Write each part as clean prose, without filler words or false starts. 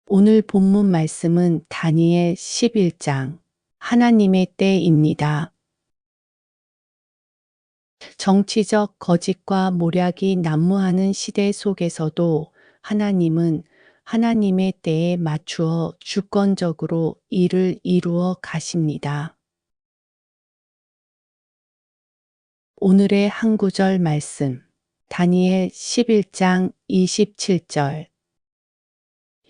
오늘 본문 말씀은 다니엘 11장 하나님의 때입니다. 정치적 거짓과 모략이 난무하는 시대 속에서도 하나님은 하나님의 때에 맞추어 주권적으로 일을 이루어 가십니다. 오늘의 한 구절 말씀 다니엘 11장 27절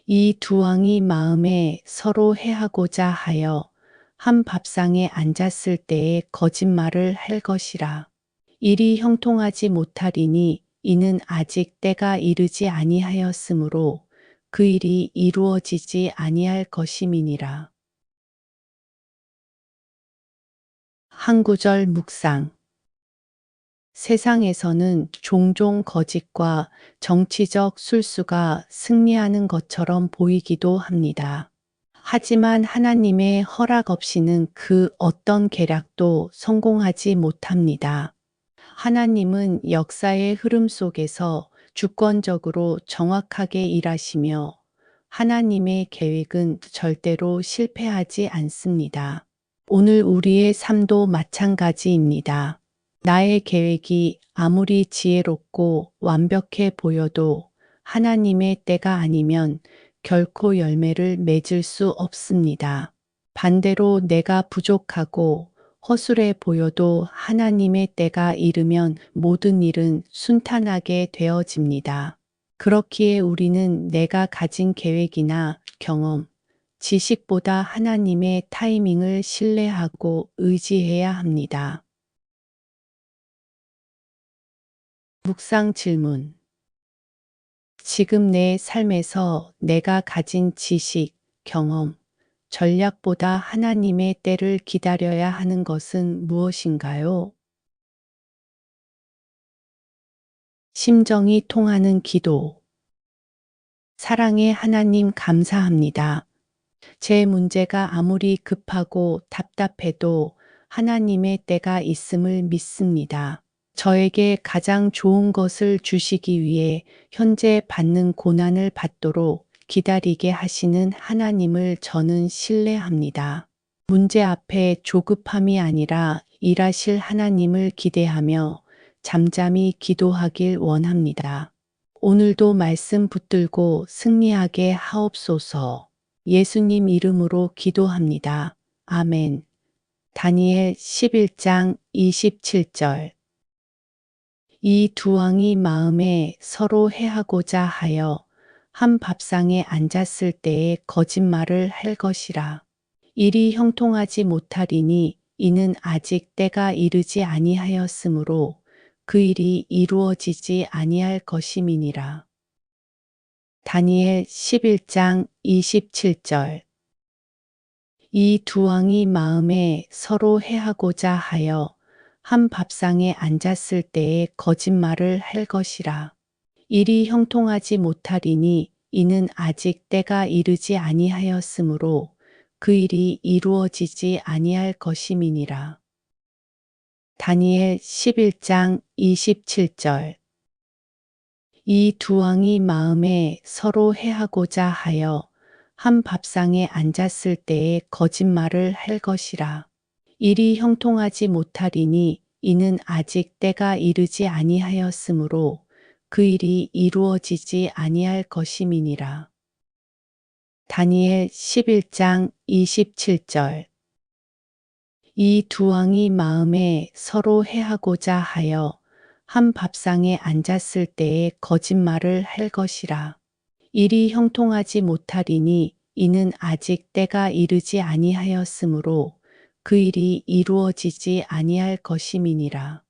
이 두 왕이 마음에 서로 해하고자 하여 한 밥상에 앉았을 때에 거짓말을 할 것이라. 일이 형통하지 못하리니 이는 아직 때가 이르지 아니하였으므로 그 일이 이루어지지 아니할 것임이니라. 한 구절 묵상. 세상에서는 종종 거짓과 정치적 술수가 승리하는 것처럼 보이기도 합니다. 하지만 하나님의 허락 없이는 그 어떤 계략도 성공하지 못합니다. 하나님은 역사의 흐름 속에서 주권적으로 정확하게 일하시며 하나님의 계획은 절대로 실패하지 않습니다. 오늘 우리의 삶도 마찬가지입니다. 나의 계획이 아무리 지혜롭고 완벽해 보여도 하나님의 때가 아니면 결코 열매를 맺을 수 없습니다. 반대로 내가 부족하고 허술해 보여도 하나님의 때가 이르면 모든 일은 순탄하게 되어집니다. 그렇기에 우리는 내가 가진 계획이나 경험, 지식보다 하나님의 타이밍을 신뢰하고 의지해야 합니다. 묵상 질문. 지금 내 삶에서 내가 가진 지식, 경험, 전략보다 하나님의 때를 기다려야 하는 것은 무엇인가요? 심정이 통하는 기도. 사랑의 하나님 감사합니다. 제 문제가 아무리 급하고 답답해도 하나님의 때가 있음을 믿습니다. 저에게 가장 좋은 것을 주시기 위해 현재 받는 고난을 받도록 기다리게 하시는 하나님을 저는 신뢰합니다. 문제 앞에 조급함이 아니라 일하실 하나님을 기대하며 잠잠히 기도하길 원합니다. 오늘도 말씀 붙들고 승리하게 하옵소서. 예수님 이름으로 기도합니다. 아멘. 다니엘 11장 27절 이 두 왕이 마음에 서로 해하고자 하여 한 밥상에 앉았을 때에 거짓말을 할 것이라. 일이 형통하지 못하리니 이는 아직 때가 이르지 아니하였으므로 그 일이 이루어지지 아니할 것임이니라. 다니엘 11장 27절 이 두 왕이 마음에 서로 해하고자 하여 한 밥상에 앉았을 때에 거짓말을 할 것이라. 일이 형통하지 못하리니 이는 아직 때가 이르지 아니하였으므로 그 일이 이루어지지 아니할 것임이니라. 다니엘 11장 27절 이 두 왕이 마음에 서로 해하고자 하여 한 밥상에 앉았을 때에 거짓말을 할 것이라. 일이 형통하지 못하리니 이는 아직 때가 이르지 아니하였으므로 그 일이 이루어지지 아니할 것임이니라. 다니엘 11장 27절 이 두 왕이 마음에 서로 해하고자 하여 한 밥상에 앉았을 때에 거짓말을 할 것이라. 일이 형통하지 못하리니 이는 아직 때가 이르지 아니하였으므로 그 일이 이루어지지 아니할 것임이니라.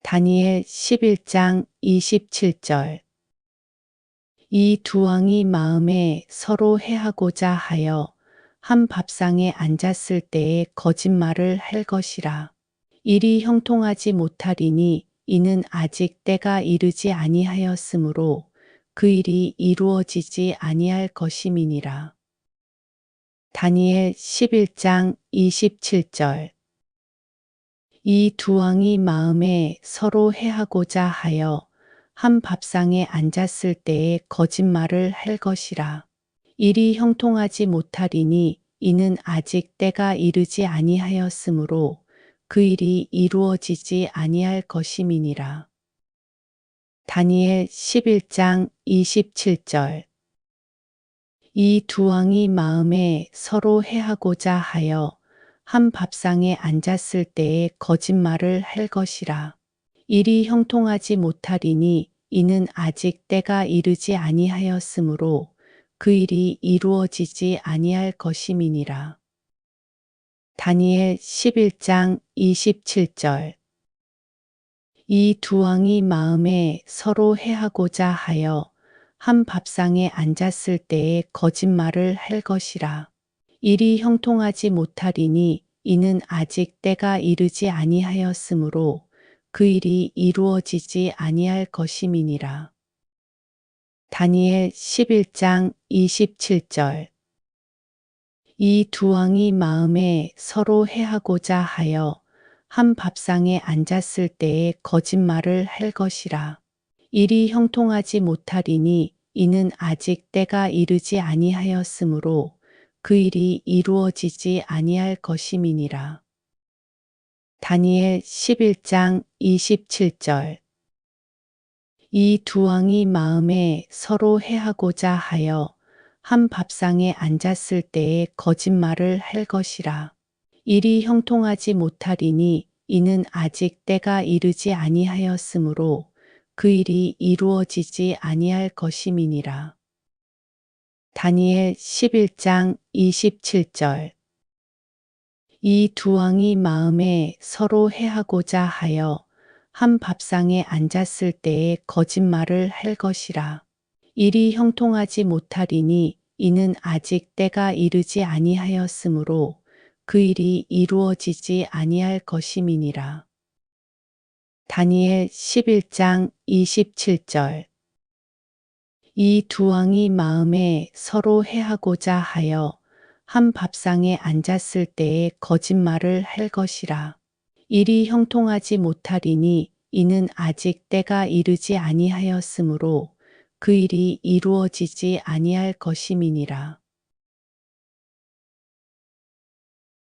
다니엘 11장 27절 이 두 왕이 마음에 서로 해하고자 하여 한 밥상에 앉았을 때에 거짓말을 할 것이라. 일이 형통하지 못하리니 이는 아직 때가 이르지 아니하였으므로 그 일이 이루어지지 아니할 것임이니라. 다니엘 11장 27절 이 두 왕이 마음에 서로 해하고자 하여 한 밥상에 앉았을 때에 거짓말을 할 것이라. 일이 형통하지 못하리니 이는 아직 때가 이르지 아니하였으므로 그 일이 이루어지지 아니할 것임이니라. 다니엘 11장 27절. 이 두 왕이 마음에 서로 해하고자 하여 한 밥상에 앉았을 때에 거짓말을 할 것이라. 일이 형통하지 못하리니 이는 아직 때가 이르지 아니하였으므로 그 일이 이루어지지 아니할 것임이니라. 다니엘 11장 27절. 이 두 왕이 마음에 서로 해하고자 하여 한 밥상에 앉았을 때에 거짓말을 할 것이라. 일이 형통하지 못하리니 이는 아직 때가 이르지 아니하였으므로 그 일이 이루어지지 아니할 것임이니라. 다니엘 11장 27절. 이 두 왕이 마음에 서로 해하고자 하여 한 밥상에 앉았을 때에 거짓말을 할 것이라. 일이 형통하지 못하리니 이는 아직 때가 이르지 아니하였으므로 그 일이 이루어지지 아니할 것임이니라. 다니엘 11장 27절. 이 두 왕이 마음에 서로 해하고자 하여 한 밥상에 앉았을 때에 거짓말을 할 것이라. 일이 형통하지 못하리니 이는 아직 때가 이르지 아니하였으므로 그 일이 이루어지지 아니할 것임이니라. 다니엘 11장 27절. 이 두 왕이 마음에 서로 해하고자 하여 한 밥상에 앉았을 때에 거짓말을 할 것이라. 일이 형통하지 못하리니 이는 아직 때가 이르지 아니하였으므로 그 일이 이루어지지 아니할 것임이니라. 다니엘 11장 27절. 이 두 왕이 마음에 서로 해하고자 하여 한 밥상에 앉았을 때에 거짓말을 할 것이라. 일이 형통하지 못하리니 이는 아직 때가 이르지 아니하였으므로 그 일이 이루어지지 아니할 것임이니라.